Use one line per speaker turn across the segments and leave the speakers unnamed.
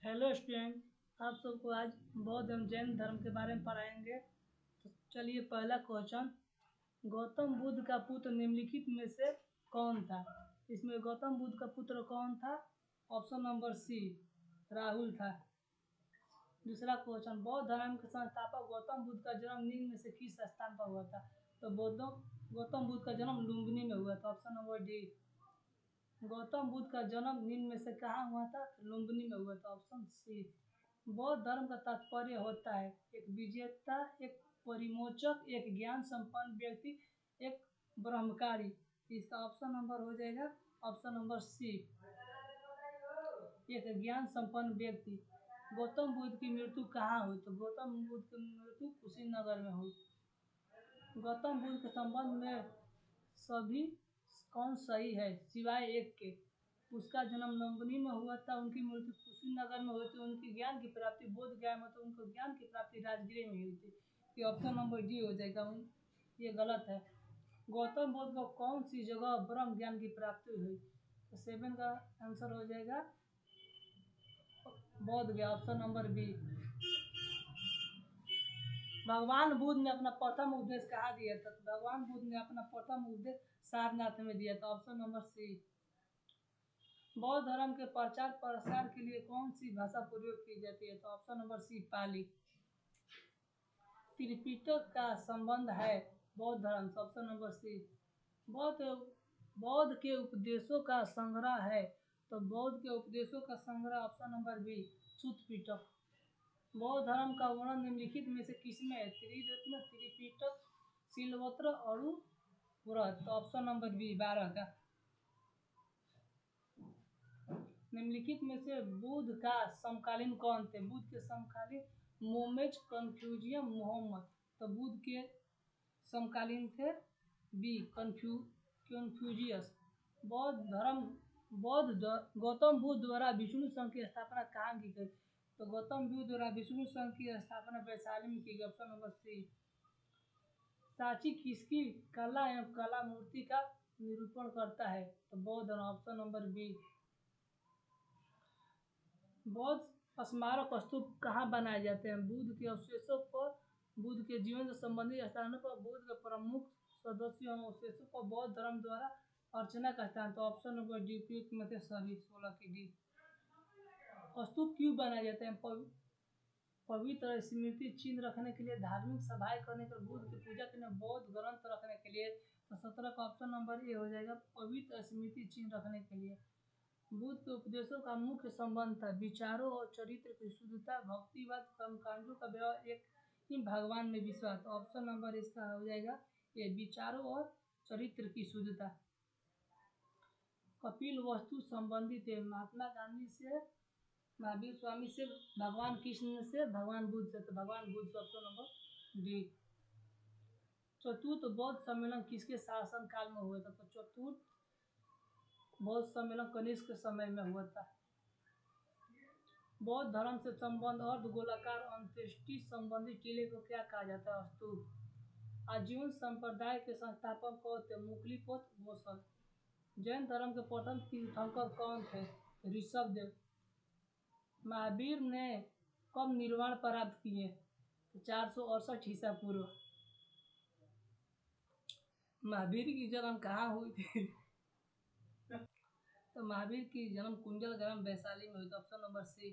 Hello student. आप सबको आज बौद्ध एवं जैन धर्म के बारे में पढ़ाएंगे। तो चलिए, पहला क्वेश्चन, गौतम बुद्ध का पुत्र निम्नलिखित में से कौन था? इसमें गौतम बुद्ध का पुत्र कौन था? ऑप्शन नंबर सी, राहुल था। दूसरा क्वेश्चन, बौद्ध धर्म के संस्थापक गौतम बुद्ध का जन्म निम्न में से किस स्थान पर हुआ था? तो गौतम बुद्ध का जन्म लुम्बिनी में हुआ था। Option number D. Gautam Buddha का जन्म निम्न में से कहाँ हुआ था? लुम्बिनी में हुआ था। Option C. बौद्ध धर्म का तात्पर्य होता है एक विजेता, एक परिमोचक, एक ज्ञान संपन्न व्यक्ति, एक ब्रह्मचारी। इसका ऑप्शन नंबर हो जाएगा ऑप्शन नंबर सी, एक ज्ञान संपन्न व्यक्ति। गौतम बुद्ध की मृत्यु कहाँ हुई? तो गौतम बुद्ध की मृत्यु कुशीनगर में हुई। गौतम बुद्ध के संबंध में सभी कौन सही है सिवाय एक के? उसका जन्म लुम्बिनी में हुआ था, उनकी मृत्यु कुशीनगर में हुई थी, उनकी ज्ञान की प्राप्ति बोध गया में, तो उनको ज्ञान की प्राप्ति राजगीर में हुई थी। ये ऑप्शन नंबर डी हो जाएगा। ये गलत है। गौतम बुद्ध को कौन सी जगह ब्रह्म ज्ञान की प्राप्ति हुई? तो 7 का आंसर हो जाएगा Bodh Gaya. Option number B. भगवान बुद्ध ने अपना प्रथम उपदेश कहाँ दिया था? तो भगवान बुद्ध ने अपना प्रथम उपदेश सारनाथ में दिया था। Option number C. बौद्ध धर्म के प्रचार प्रसार के लिए कौन सी भाषा प्रयोग की जाती है? तो option number C, Pali. Tripitaka का संबंध है बौद्ध धर्म से। Option number C. बौद्ध के उपदेशों का संग्रह है, तो बौद्ध के उपदेशों का संग्रह ऑप्शन नंबर बी, सुत्त पिटक। बौद्ध धर्म का वर्णन निम्नलिखित में से किसमें है? त्रिरत्न, त्रिपिटक, शिलवस्त्र और व्रत। तो ऑप्शन नंबर बी, 12 का। निम्नलिखित में से बुद्ध का समकालीन कौन थे? बुद्ध के समकालीन मोमेज कन्फ्यूजियस मोहम्मद। तो बुद्ध के समकालीन थे बी, कन्फ्यूजियस। गौतम बुद्ध द्वारा विष्णु संघ की स्थापना कहाँ की गई? तो गौतम बुद्ध द्वारा विष्णु संघ की स्थापना वैशाली में की गई। ऑप्शन नंबर सी। सांची किसकी कला एवं कला मूर्ति का निरूपण करता है? तो बौद्ध। Option number B. बौद्ध स्मारक स्तूप कहाँ बनाए जाते हैं? बुद्ध के अवशेषों पर, बुद्ध के जीवन से संबंधित स्थानों पर, बुद्ध के प्रमुख सदस्यों एवं अवशेषों पर बौद्ध धर्म द्वारा अर्चना का स्थान। तो ऑप्शन नंबर डी, उपयुक्त में थे सभी 16 की डी। स्तूप क्यों बनाए जाते हैं? पवित्र स्मृति चिन्ह रखने के लिए, धार्मिक सभाएं करने के लिए, बुद्ध की पूजा करने, बौद्ध ग्रंथ रखने के लिए। तो 17 का ऑप्शन नंबर ए हो जाएगा, पवित्र स्मृति चिन्ह रखने के लिए। बुद्ध के उपदेशों का मुख्य संबंध था विचारों और चरित्र की शुद्धता, भक्तिवाद, कर्मकांडों का व्यवहार, एक ही भगवान में विश्वास। ऑप्शन नंबर इसका हो जाएगा ये, विचारों और चरित्र की शुद्धता। कपिल वस्तु संबंधी थे महात्मा गांधी से, महावीर स्वामी से, भगवान कृष्ण से, भगवान बुद्ध से। तो भगवान बुद्ध से। Option number D. चतुर्थ बौद्ध सम्मेलन किसके शासन काल में हुआ था? तो चतुर्थ बौद्ध सम्मेलन कनिष्क के समय में हुआ था। बौद्ध धर्म से संबंध अर्ध गोलाकार अंत्येष्टि संबंधी टीले को क्या कहा जाता है? स्तूप। आजीवन संप्रदाय के संस्थापक कौन थे? मुक्लिपोत गोसल। जैन धर्म के प्रथम तीर्थंकर कौन थे? ऋषभदेव। महावीर ने कब निर्वाण प्राप्त किए? 468 ईसा पूर्व। महावीर की जन्म कहाँ हुई थी? तो महावीर की जन्म कुंजल ग्राम वैशाली में हुई। ऑप्शन नंबर सी।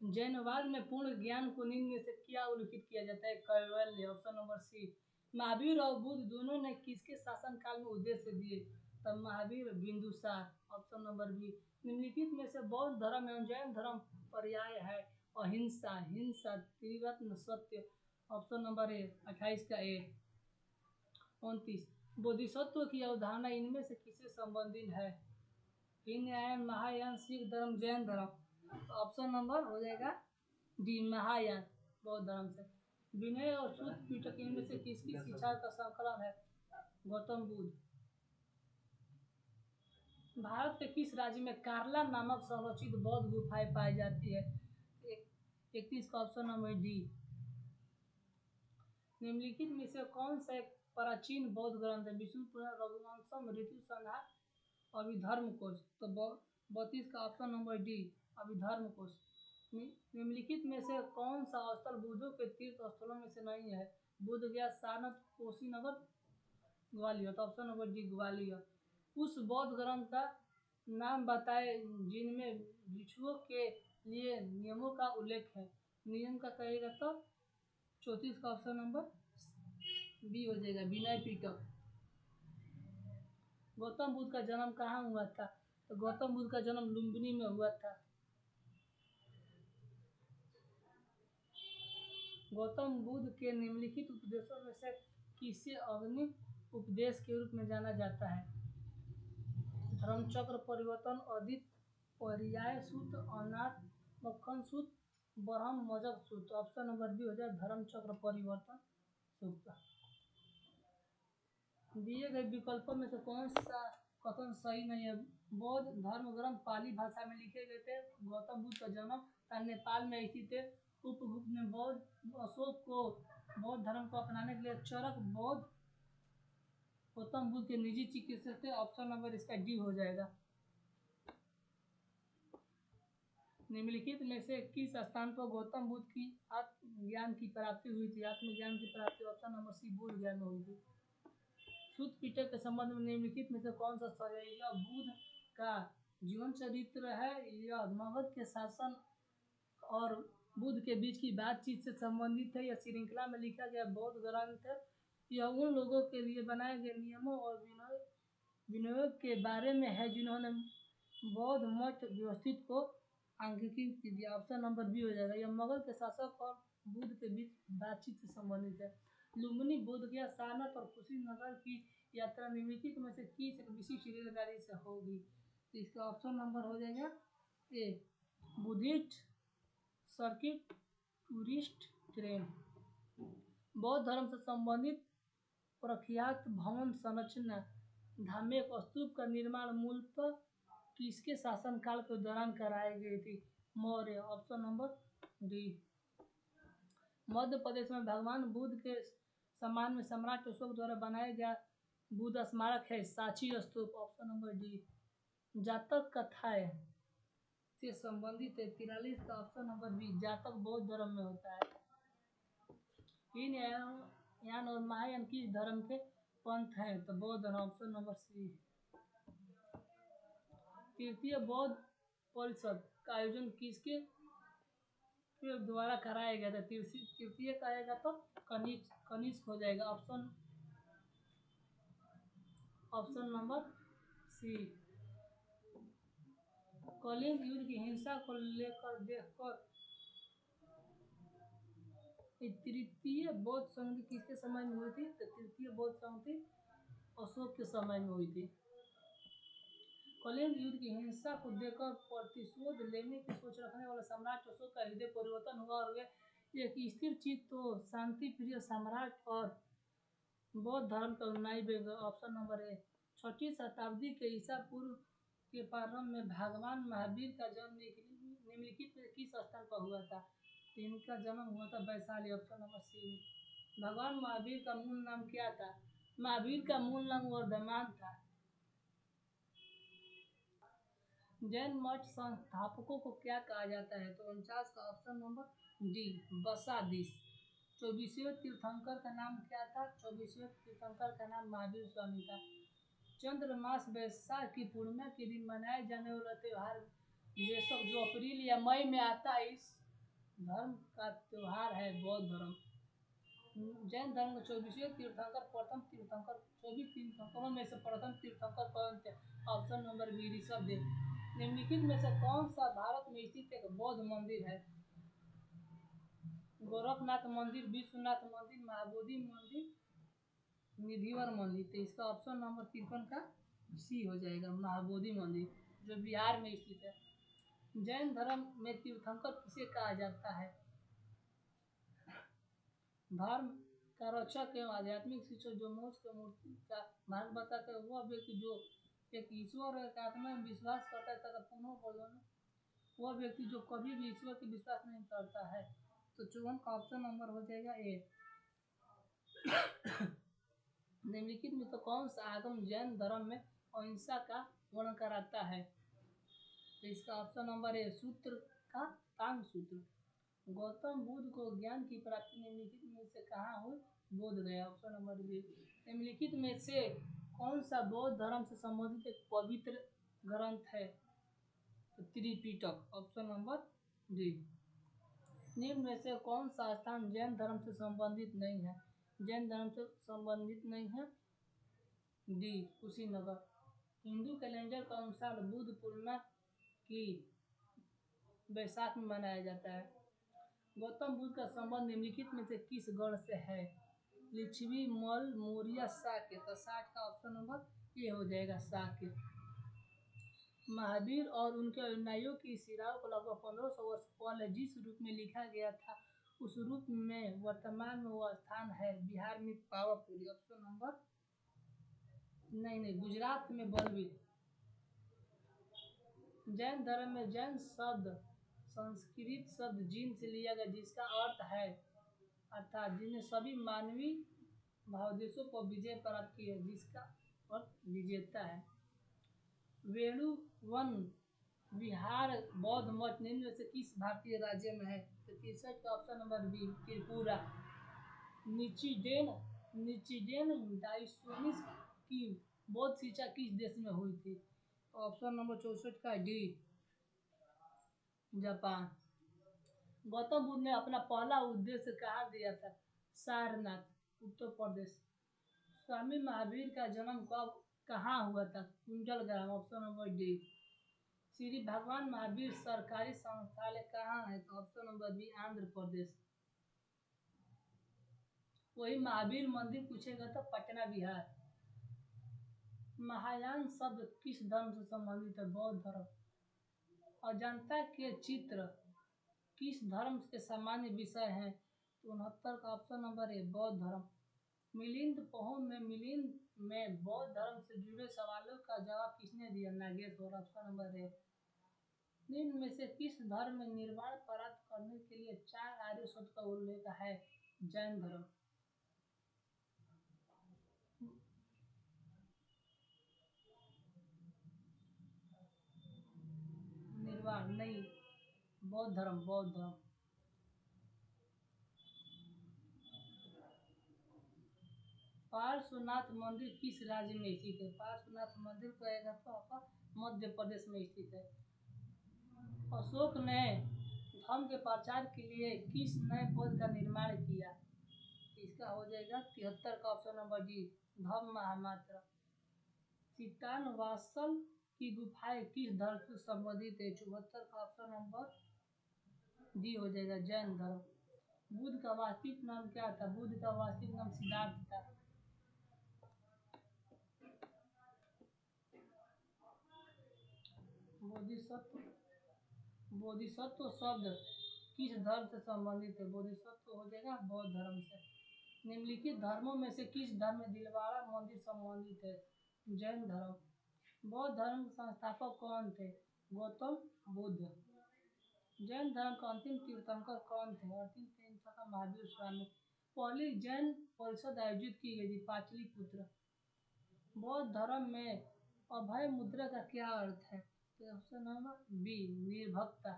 जैनवाद में पूर्ण ज्ञान को निम्न में से क्या उल्लेखित किया जाता है? कैवल्य। ऑप्शन नंबर सी। महावीर और बुद्ध दोनों ने किसके शासन काल में उद्देश्य दिए? तब Mahavir Bindusar. Option number B. निम्नलिखित में से बौद्ध धर्म एवं जैन धर्म पर्याय है अहिंसा, हिंसा, त्रिरत्न, सत्य। ऑप्शन नंबर ए, 28 का ए। 29, बोधिसत्व की अवधारणा इनमें से किससे संबंधित है? हीनयान, महायान, सिख धर्म, जैन धर्म। ऑप्शन नंबर हो जाएगा डी, महायान, बौद्ध धर्म से। विनय और सुत्त पिटक इनमें से किसकी शिक्षा का संकलन है? गौतम बुद्ध। भारत के किस राज्य में कार्ला नामक संरक्षित बौद्ध गुफाएं पाई जाती है? 31 का ऑप्शन नंबर डी। निम्नलिखित में से कौन सा एक प्राचीन बौद्ध ग्रंथ है? विष्णु पुराण, रघुवंशम, ऋतु संहार, अभिधर्म कोश। तो 32 का ऑप्शन नंबर डी अभिधर्म कोश। निम्नलिखित में से कौन सा स्थल बुद्धों के तीर्थ स्थलों में से नहीं है? बुद्ध गया, सारनाथ, कुशीनगर, ग्वालियर। तो ऑप्शन नंबर डी ग्वालियर। उस बौद्ध ग्रंथ का नाम बताए जिनमें भिक्षुओं के लिए नियमों का उल्लेख है। नियम का कहेगा तो 34 का ऑप्शन नंबर बी हो जाएगा विनय पिटक। गौतम बुद्ध का जन्म कहाँ हुआ था? तो गौतम बुद्ध का जन्म लुम्बिनी में हुआ था। गौतम बुद्ध के निम्नलिखित उपदेशों में से किसे अग्नि उपदेश के रूप में जाना जाता है? धर्मचक्र परिवर्तन, अदित पर्याय सूत्र, अनाथ मक्खन सूत्र, ब्रह्म मजक सूत्र। ऑप्शन नंबर बी हो जाए धर्मचक्र परिवर्तन सूत्र। दिए गए विकल्पों में से कौन सा कथन सही नहीं है? बौद्ध धर्म ग्रंथ पाली भाषा में लिखे गए थे। गौतम बुद्ध का जन्म स्थान नेपाल में स्थित है। उपगुप्त ने बौद्ध अशोक को बौद्ध धर्म को अपनाने के लिए चरक बौद्ध गौतम बुद्ध के निजी चिकित्सक थे। ऑप्शन नंबर इसका डी हो जाएगा। निम्नलिखित में से किस स्थान पर गौतम बुद्ध की आत्मज्ञान की प्राप्ति हुई थी? आत्मज्ञान की प्राप्ति ऑप्शन नंबर सी बोध गया में हुई थी। सूत पिटक के संबंध में निम्नलिखित में से कौन सा सही है? यह बुद्ध का जीवन चरित्र है, यह मगध के शासन और बुद्ध के बीच की बातचीत से संबंधित है, यह श्रृंखला में लिखा गया बौद्ध ग्रंथ है, यह उन लोगों के लिए बनाए गए नियमों और विनयों के बारे में है जिन्होंने बौद्ध मत व्यवस्थित को अंगीकृत किया। ऑप्शन नंबर बी हो जाएगा। यह मगध के शासक और बुद्ध के बीच बातचीत से संबंधित है। लुम्बिनी, बोध गया, सारनाथ और कुशीनगर की यात्रा निम्नलिखित में से किस एक विशिष्ट रेलगाड़ी से होगी? तो इसका ऑप्शन नंबर हो जाएगा ए बुद्धिस्ट सर्किट टूरिस्ट ट्रेन। बौद्ध धर्म से संबंधित प्रख्यात भवन संरचना धामेक स्तूप का निर्माण मूलतः किसके शासनकाल के दौरान कराई गई थी? Maurya. Option number D. Madhya Pradesh में भगवान बुद्ध के सम्मान में सम्राट अशोक द्वारा बनाया गया बुद्ध स्मारक है Sanchi stupa. Option number D. जातक कथाएं से संबंधित है 43 का ऑप्शन नंबर बी। जातक बौद्ध धर्म में होता है। इन यान और महायान किस धर्म के पंथ हैं? तो बौद्ध धर्म। Option number C. तृतीय बौद्ध परिषद का आयोजन किसके द्वारा कराया गया था? तृतीय कहेगा तो कनिष्क हो जाएगा। ऑप्शन नंबर सी। कलिंग युद्ध की हिंसा को लेकर देखकर तृतीय बौद्ध संधि किसके समय में हुई थी? तो तृतीय बौद्ध संधि अशोक के समय में हुई थी। कलिंग युद्ध की हिंसा को देखकर प्रतिशोध लेने की सोच रखने वाले सम्राट अशोक का हृदय परिवर्तन हुआ और वे एक स्थिर चित्त तो शांति प्रिय सम्राट और बौद्ध धर्म का अनुयायी बन गए। ऑप्शन नंबर ए। 6वीं शताब्दी के ईसा पूर्व के प्रारंभ में भगवान महावीर का जन्म निम्नलिखित में किस स्थान पर हुआ था? तो इनका जन्म हुआ था वैशाली। ऑप्शन नंबर सी। भगवान महावीर का मूल नाम क्या था? महावीर का मूल नाम वर्धमान था। जैन मठ संस्थापकों को क्या कहा जाता है? तो 49 का ऑप्शन नंबर डी बसादीस। 24वें तीर्थंकर का नाम क्या था? 24वें तीर्थंकर का नाम महावीर स्वामी था। चंद्र मास वैशाख की पूर्णिमा के दिन मनाए जाने वाला त्योहार वेसक जो अप्रैल या मई में आता है, इस धर्म का त्योहार है बौद्ध धर्म। जैन धर्म का 24वें तीर्थंकर प्रथम तीर्थंकर 24 तीर्थंकरों में से प्रथम तीर्थंकर कौन थे? Option number B Rishabhdev. निम्नलिखित में से कौन सा भारत में स्थित एक बौद्ध मंदिर है? गोरखनाथ मंदिर, विश्वनाथ मंदिर, महाबोधि मंदिर, निधिवर मंदिर। तो इसका ऑप्शन नंबर 53 का सी हो जाएगा महाबोधि मंदिर, जो बिहार में स्थित है। जैन धर्म में तीर्थंकर किसे कहा जाता है? धर्म का रक्षक एवं आध्यात्मिक शिक्षक जो मोक्ष की मूर्ति का मार्ग बताता है, वह व्यक्ति जो एक ईश्वर और एक आत्मा में विश्वास करता है तथा पुनः बोलन, वह व्यक्ति जो कभी भी ईश्वर की विश्वास नहीं करता है। तो 54 का ऑप्शन नंबर हो जाएगा ए। निम्नलिखित में तो कौन सा आगम जैन धर्म में अहिंसा का वर्णन कराता है? तो इसका ऑप्शन नंबर ए सूत्र का तांग सूत्र। गौतम बुद्ध को ज्ञान की प्राप्ति निम्नलिखित में से कहाँ हुई? Bodh Gaya. Option number B. निम्नलिखित में से कौन सा बौद्ध धर्म से संबंधित एक पवित्र ग्रंथ है? तो त्रिपिटक। Option number D. निम्न में से कौन सा स्थान जैन धर्म से संबंधित नहीं है? जैन धर्म से संबंधित नहीं है, डी कुशीनगर। हिंदू कैलेंडर के अनुसार बुद्ध पूर्णिमा की वैशाख में मनाया जाता है। गौतम बुद्ध का संबंध निम्नलिखित में से किस गण से है? लिच्छवी, मल, मौर्य, शाक्य। तो शाक्य का ऑप्शन नंबर ए हो जाएगा, शाक्य। महावीर और उनके अनुयायियों की शिलाओं को लगभग 1500 वर्ष पहले जिस रूप में लिखा गया था उस रूप में वर्तमान में वह स्थान है बिहार में पावापुरी। ऑप्शन नंबर नहीं, गुजरात में बलबीर। जैन धर्म में जैन शब्द संस्कृत शब्द जीन से लिया गया जिसका अर्थ है अर्थात जिन्हें सभी मानवीय भावदेशों पर विजय प्राप्त की है, जिसका अर्थ विजेता है। वेणुवन विहार बौद्ध मठ निम्न में से किस भारतीय राज्य में है? तो 63 का ऑप्शन नंबर बी, त्रिपुरा। निचिडेन डाइसोनिस की बौद्ध शिक्षा किस देश में हुई थी? ऑप्शन नंबर 64 का डी, जापान। गौतम बुद्ध ने अपना पहला उद्देश्य कहाँ दिया था? सारनाथ, उत्तर प्रदेश। स्वामी महावीर का जन्म कब कहाँ हुआ था? Kundalgram. Option number D. Shri Bhagwan Mahavir सरकारी संस्थान कहाँ है? तो option number B, Andhra Pradesh. वही महावीर मंदिर पूछेगा तो पटना, बिहार। महायान शब्द किस धर्म से संबंधित है? बौद्ध धर्म। अजंता के चित्र किस धर्म के सामान्य विषय हैं? तो 69 का ऑप्शन नंबर ए, बौद्ध धर्म। मिलिंद पहुन मिलिंद में बौद्ध धर्म से जुड़े सवालों का जवाब किसने दिया? नागेश्वर। Option number A. निम्न में से किस धर्म में निर्वाण प्राप्त करने के लिए 4 आर्य सत्य का उल्लेख है? जैन धर्म। निर्वाण नहीं, बौद्ध धर्म। पार्श्वनाथ मंदिर किस राज्य में स्थित है? पार्श्वनाथ मंदिर कहेगा तो आपका मध्य प्रदेश में स्थित है। अशोक ने धर्म के प्रचार के लिए किस नए पद का निर्माण किया? इसका हो जाएगा 73 का ऑप्शन नंबर डी, धम्म महामात्र। सितान वासल की गुफाएं किस धर्म से संबंधित है? 74 का ऑप्शन नंबर डी हो जाएगा, जैन धर्म। बुद्ध का वास्तविक नाम क्या था? बुद्ध का वास्तविक नाम सिद्धार्थ था। बोधिसत्व शब्द किस धर्म से संबंधित है? बोधिसत्व हो जाएगा बौद्ध धर्म से। निम्नलिखित धर्मों में से किस धर्म में दिलवाड़ा मंदिर संबंधित है? जैन धर्म। बौद्ध धर्म के संस्थापक कौन थे? गौतम बुद्ध। जैन धर्म का अंतिम तीर्थंकर कौन थे? अंतिम तीर्थंकर महावीर स्वामी। पहली जैन परिषद आयोजित की गई थी पाटलिपुत्र। बौद्ध धर्म में अभय मुद्रा का क्या अर्थ है? तो ऑप्शन नंबर बी, निर्भक्ता।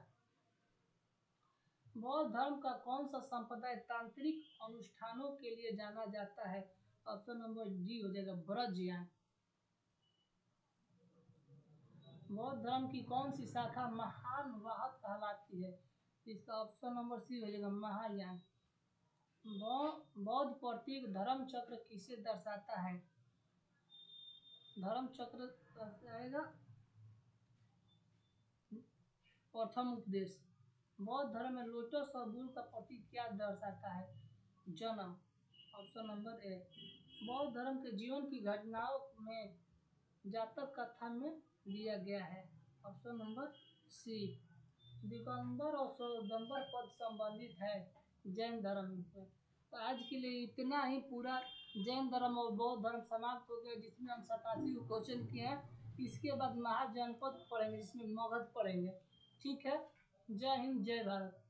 बौद्ध धर्म का कौन सा संप्रदाय तांत्रिक अनुष्ठानों के लिए जाना जाता है? ऑप्शन नंबर डी हो जाएगा, ब्रजयान। बौद्ध धर्म की कौन सी शाखा महान वाहक कहलाती है? इसका ऑप्शन नंबर सी हो जाएगा, महायान। बौद्ध प्रतीक धर्म चक्र किसे दर्शाता है? धर्म चक्र दर्शाएगा प्रथम उपदेश। बौद्ध धर्म में लोटस और बुल का प्रतीक क्या दर्शाता है? जन्म। ऑप्शन नंबर ए। बौद्ध धर्म के जीवन की घटनाओं में जातक कथा में दिया गया है। ऑप्शन नंबर सी। दिगंबर और स्वयंवर पद संबंधित है जैन धर्म में। तो आज के लिए इतना ही। पूरा जैन धर्म और बौद्ध धर्म समाप्त हो गया, जिसमें हम 87 क्वेश्चन किए हैं। इसके बाद महाजनपद पढ़ेंगे जिसमें मगध पढ़ेंगे। ठीक है, जय हिंद, जय भारत।